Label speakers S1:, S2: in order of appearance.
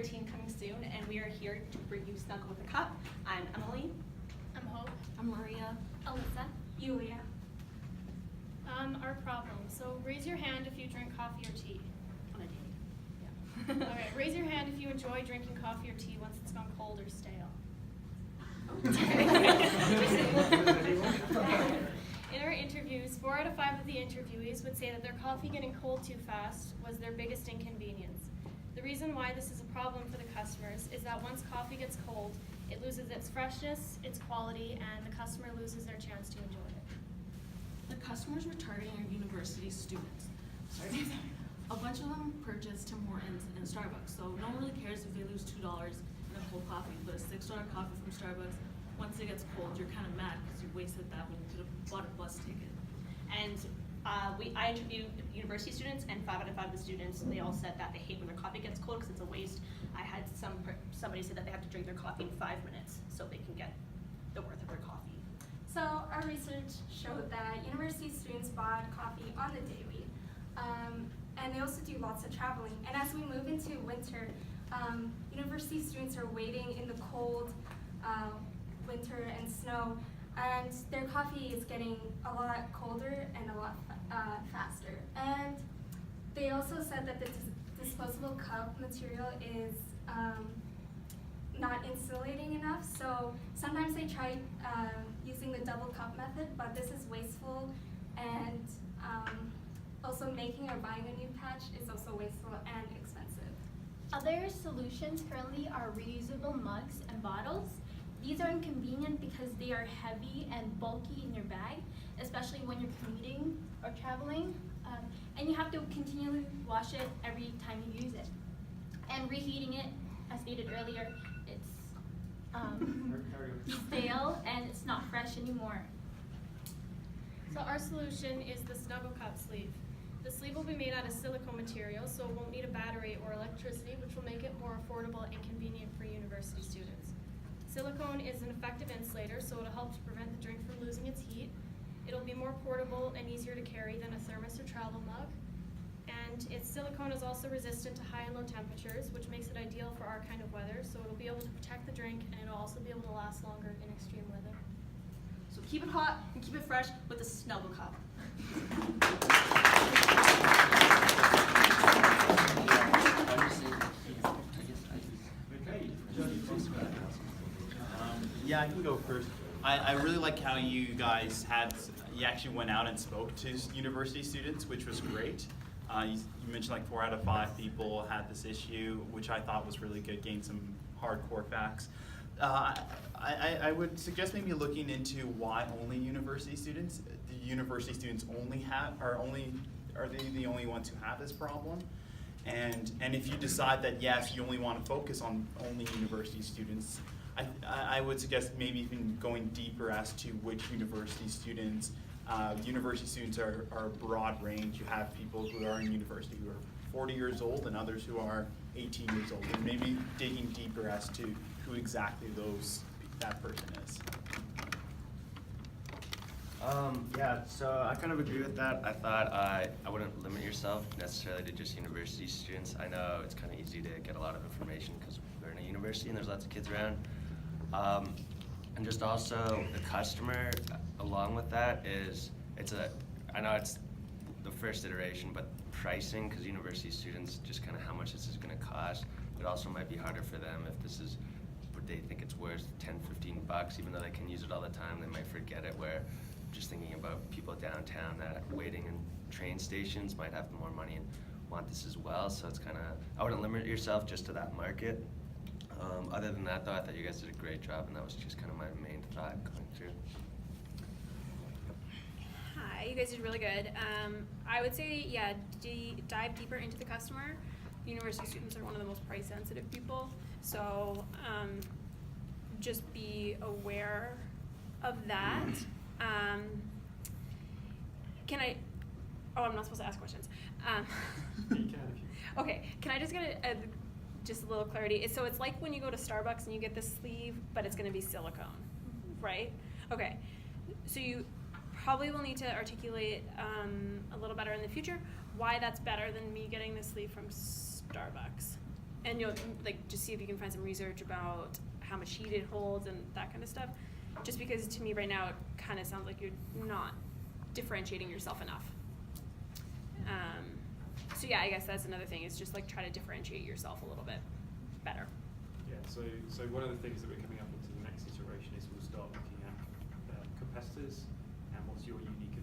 S1: team coming soon, and we are here to bring you Snuggle with a Cup. I'm Emily.
S2: I'm Hope.
S3: I'm Maria.
S2: Alyssa.
S4: Yulia.
S2: Our problem. So raise your hand if you drink coffee or tea.
S1: On a date.
S2: Yeah. Okay, raise your hand if you enjoy drinking coffee or tea once it's gone cold or stale. In our interviews, 4 out of 5 of the interviewees would say that their coffee getting cold too fast was their biggest inconvenience. The reason why this is a problem for the customers is that once coffee gets cold, it loses its freshness, its quality, and the customer loses their chance to enjoy it.
S3: The customers we're targeting are university students. Sorry. A bunch of them purchase Tim Hortons and Starbucks, so no one really cares if they lose $2 in a cold coffee, but a $6 coffee from Starbucks, once it gets cold, you're kind of mad because you wasted that when you could have bought a bus ticket.
S1: And I interviewed university students, and 5 out of 5 of the students, they all said that they hate when their coffee gets cold because it's a waste. I had somebody say that they have to drink their coffee in 5 minutes so they can get the worth of their coffee.
S4: So our research showed that university students bought coffee on the daily, and they also do lots of traveling. And as we move into winter, university students are waiting in the cold winter and snow, and their coffee is getting a lot colder and a lot faster. And they also said that the disposable cup material is not insulating enough, so sometimes they try using the double cup method, but this is wasteful, and also making or buying a new patch is also wasteful and expensive.
S5: Other solutions currently are reusable mugs and bottles. These are inconvenient because they are heavy and bulky in your bag, especially when you're commuting or traveling, and you have to continually wash it every time you use it. And reheating it, as stated earlier, it's stale and it's not fresh anymore.
S2: So our solution is the Snuggle Cup sleeve. The sleeve will be made out of silicone material, so it won't need a battery or electricity, which will make it more affordable and convenient for university students. Silicone is an effective insulator, so it'll help to prevent the drink from losing its heat. It'll be more portable and easier to carry than a thermos or travel mug. And its silicone is also resistant to high and low temperatures, which makes it ideal for our kind of weather, so it'll be able to protect the drink, and it'll also be able to last longer in extreme weather.
S1: So keep it hot and keep it fresh with the Snuggle Cup.
S6: Yeah, I can go first. I really like how you guys you actually went out and spoke to university students, which was great. You mentioned like 4 out of 5 people had this issue, which I thought was really good, gained some hardcore facts. I would suggest maybe looking into why only university students. The university students are they the only ones who have this problem? And if you decide that yes, you only want to focus on only university students, I would suggest maybe even going deeper as to which university students. University students are a broad range. You have people who are in university who are 40 years old and others who are 18 years old, and maybe digging deeper as to who exactly that person is.
S7: Yeah, so I kind of agree with that. I thought I wouldn't limit yourself necessarily to just university students. I know it's kind of easy to get a lot of information because we're in a university and there's lots of kids around. And just also the customer along with that is, I know it's the first iteration, but pricing, because university students, just kind of how much this is going to cost, it also might be harder for them if this is what they think it's worth, 10, 15 bucks, even though they can use it all the time, they might forget it, where just thinking about people downtown that waiting in train stations might have more money and want this as well, so it's kind of, I wouldn't limit yourself just to that market. Other than that though, I thought you guys did a great job, and that was just kind of my main thought going through.
S8: Hi, you guys did really good. I would say, yeah, dive deeper into the customer. University students are one of the most price sensitive people, so just be aware of that. I'm not supposed to ask questions.
S6: You can if you.
S8: Okay, can I just get just a little clarity? So it's like when you go to Starbucks and you get this sleeve, but it's going to be silicone, right? Okay, so you probably will need to articulate a little better in the future why that's better than me getting this sleeve from Starbucks. and you'll, like, just see if you can find some research about how much heat it holds and that kind of stuff. Just because to me right now, it kind of sounds like you're not differentiating yourself enough. So yeah, I guess that's another thing, is just like try to differentiate yourself a little bit better.
S9: Yeah, so one of the things that we're coming up into the next iteration is we'll start looking at competitors and what's your unique